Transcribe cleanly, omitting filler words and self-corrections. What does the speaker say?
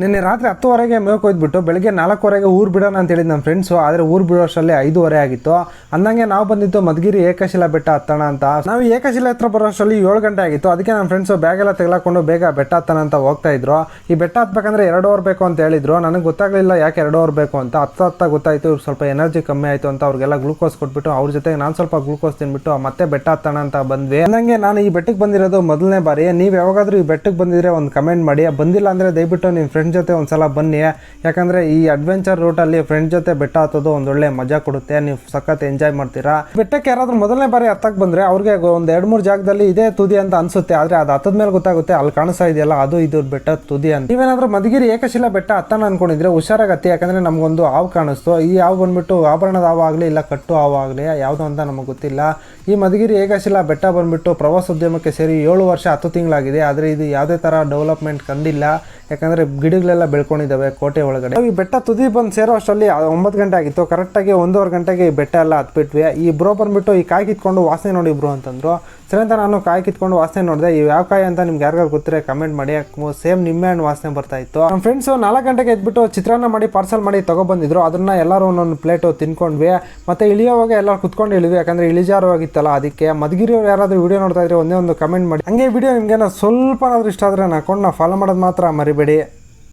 ನಿನ್ನೆ ರಾತ್ರಿ 10:30ಗೆ ಮೇವಕ್ಕೆ ಹೋಗ್ಬಿಟ್ಟು ಬೆಳಗ್ಗೆ 4:15ಗೆ ಊರು ಬಿಡೋಣ ಅಂತ ಹೇಳಿದ್ದು ನಮ್ಮ ಫ್ರೆಂಡ್ಸು. ಆದರೆ ಊರು ಬಿಡೋಷ್ಟರಲ್ಲಿ 5:30 ಆಗಿತ್ತು. ಅಂದಂಗೆ ನಾವು ಬಂದಿದ್ದು ಮಧುಗಿರಿ ಏಕಶಿಲಾ ಬೆಟ್ಟ ಹತ್ತೋಣ ಅಂತ. ನಾವು ಏಕಶಿಲಾ ಹತ್ರ ಬರೋಷ್ಟರಲ್ಲಿ 7 ಗಂಟೆ ಆಗಿತ್ತು. ಅದಕ್ಕೆ ನಮ್ಮ ಫ್ರೆಂಡ್ಸು ಬ್ಯಾಗೆಲ್ಲ ತೆಗೆಲಾಕೊಂಡು ಬೇಗ ಬೆಟ್ಟ ಹತ್ತೋಣ ಅಂತ ಹೋಗ್ತಾ ಇದ್ರು. ಈ ಬೆಟ್ಟ ಹತ್ಬೇಕಂದ್ರೆ 2 ಅವರ್ ಬೇಕು ಅಂತ ಹೇಳಿದ್ರು. ನನಗೆ ಗೊತ್ತಾಗಲಿಲ್ಲ ಯಾಕೆ 2 ಅವರ್ ಬೇಕು ಅಂತ. ಹತ್ತ ಗೊತ್ತಾಯಿತು ಇವ್ರು ಸ್ವಲ್ಪ ಎನರ್ಜಿ ಕಮ್ಮಿ ಆಯಿತು ಅಂತ ಅವ್ರಿಗೆಲ್ಲ ಗ್ಲೂಕೋಸ್ ಕೊಟ್ಬಿಟ್ಟು ಅವ್ರ ಜೊತೆಗೆ ನಾನು ಸ್ವಲ್ಪ ಗ್ಲೂಕೋಸ್ ತಿನ್ಬಿಟ್ಟು ಮತ್ತೆ ಬೆಟ್ಟ ಹತ್ತೋಣ ಅಂತ ಬಂದ್ವಿ. ಅಂದಂಗೆ ನಾನು ಈ ಬೆಟ್ಟಕ್ಕೆ ಬಂದಿರೋದು ಮೊದಲನೇ ಬಾರಿ. ನೀವು ಯಾವಾಗಾದ್ರೂ ಈ ಬೆಟ್ಟಕ್ಕೆ ಬಂದಿದ್ರೆ ಒಂದು ಕಮೆಂಟ್ ಮಾಡಿ. ಬಂದಿಲ್ಲ ಅಂದರೆ ದಯವಿಟ್ಟು ನಿಮ್ಮ ಫ್ರೆಂಡ್ ಜೊತೆ ಒಂದ್ಸಲ ಬನ್ನಿ. ಯಾಕಂದ್ರೆ ಈ ಅಡ್ವೆಂಚರ್ ರೂಟಲ್ಲಿ ಫ್ರೆಂಡ್ ಜೊತೆ ಬೆಟ್ಟ ಹತ್ತೋದು ಒಂದೊಳ್ಳೆ ಮಜಾ ಕೊಡುತ್ತೆ. ನೀವು ಸಖತ್ ಎಂಜಾಯ್ ಮಾಡ್ತೀರಾ. ಬೆಟ್ಟಕ್ಕೆ ಯಾರಾದ್ರೂ ಮೊದಲನೇ ಬಾರಿ ಹತ್ತಕ್ಕೆ ಬಂದ್ರೆ ಅವ್ರಿಗೆ ಒಂದು 2-3 ಜಾಗದಲ್ಲಿ ಇದೇ ತುದಿ ಅಂತ ಅನ್ಸುತ್ತೆ. ಆದ್ರೆ ಅದು ಹತ್ತದ ಮೇಲೆ ಗೊತ್ತಾಗುತ್ತೆ ಅಲ್ಲಿ ಕಾಣಿಸ್ತಾ ಇದೆಯಲ್ಲ ಅದು ಇದು ಬೆಟ್ಟ ತುದಿ ಅಂತ. ನೀವೇನಾದ್ರೂ ಮಧುಗಿರಿ ಏಕಶಿಲಾ ಬೆಟ್ಟ ಹತ್ತನ ಅನ್ಕೊಂಡಿದ್ರೆ ಹುಷಾರಾಗಿ ಹತ್ತಿ. ಯಾಕಂದ್ರೆ ನಮಗೊಂದು ಹಾವು ಕಾಣಿಸ್ತು. ಈ ಹಾವು ಬಂದ್ಬಿಟ್ಟು ಆಭರಣದ ಹಾವು ಆಗಲಿ ಇಲ್ಲ ಕಟ್ಟು ಹಾವು ಆಗಲಿ ಯಾವುದು ಅಂತ ನಮಗೆ ಗೊತ್ತಿಲ್ಲ. ಈ ಮಧುಗಿರಿ ಏಕಶಿಲಾ ಬೆಟ್ಟ ಬಂದ್ಬಿಟ್ಟು ಪ್ರವಾಸೋದ್ಯಮಕ್ಕೆ ಸೇರಿ 7 ವರ್ಷ 10 ತಿಂಗಳಾಗಿದೆ. ಆದರೆ ಇದು ಯಾವುದೇ ಥರ ಡೆವಲಪ್ಮೆಂಟ್ ಕಂಡಿಲ್ಲ. ಯಾಕಂದರೆ ಗಿಡಗಳೆಲ್ಲ ಬೆಳ್ಕೊಂಡಿದ್ದಾವೆ ಕೋಟೆ ಒಳಗಡೆ. ಈ ಬೆಟ್ಟ ತುದಿ ಬಂದು ಸೇರೋ ಅಷ್ಟರಲ್ಲಿ 9 ಗಂಟೆ ಆಗಿತ್ತು. ಕರೆಕ್ಟಾಗಿ 1:15 ಗಂಟೆಗೆ ಈ ಬೆಟ್ಟ ಎಲ್ಲ ಹತ್ಬಿಟ್ವಿ. ಈ ಬ್ರೋ ಬಂದ್ಬಿಟ್ಟು ಈ ಕಾಯಿ ಕಿತ್ಕೊಂಡು ವಾಸನೆ ನೋಡಿ ಬ್ರೋ ಅಂತಂದ್ರು. ಸರಿ ಅಂತ ನಾನು ಕಾಯಿ ಕಿತ್ಕೊಂಡು ವಾಸನೆ ನೋಡಿದೆ. ಈ ಯಾವ ಕಾಯಿ ಅಂತ ನಿಮ್ಗೆ ಯಾರಿಗಾರು ಗೊತ್ತಿದ್ರೆ ಕಮೆಂಟ್ ಮಾಡಿ. ಸೇಮ್ ನಿಂಬೆ ಹಣ್ಣು ವಾಸನೆ ಬರ್ತಾ ಇತ್ತು. ನಮ್ಮ ಫ್ರೆಂಡ್ಸು 4 ಗಂಟೆಗೆ ಎದ್ಬಿಟ್ಟು ಚಿತ್ರಾನ್ನ ಮಾಡಿ ಪಾರ್ಸಲ್ ಮಾಡಿ ತೊಗೊಬಂದಿದ್ರು. ಅದನ್ನ ಎಲ್ಲರೂ ಒಂದೊಂದು ಪ್ಲೇಟು ತಿನ್ಕೊಂಡ್ವಿ. ಮತ್ತೆ ಇಳಿಯೋವಾಗ ಎಲ್ಲರೂ ಕುತ್ಕೊಂಡು ಇಳಿದ್ವಿ. ಯಾಕಂದರೆ ಇಳಿಜಾರವಾಗಿತ್ತಲ್ಲ ಅದಕ್ಕೆ. ಮಧುಗಿರಿಯವ್ರು ಯಾರಾದರೂ ವಿಡಿಯೋ ನೋಡ್ತಾ ಇದ್ರೆ ಒಂದೇ ಒಂದು ಕಮೆಂಟ್ ಮಾಡಿ. ಹಂಗೆ ವಿಡಿಯೋ ನಿಮ್ಗೇನೋ ಸ್ವಲ್ಪನಾದ್ರೂ ಇಷ್ಟ ಆದರೆ ನನ್ನ ಅಕೌಂಟ್ನ ಫಾಲೋ ಮಾಡೋದು ಮಾತ್ರ ಮರಿಬೇಡಿ.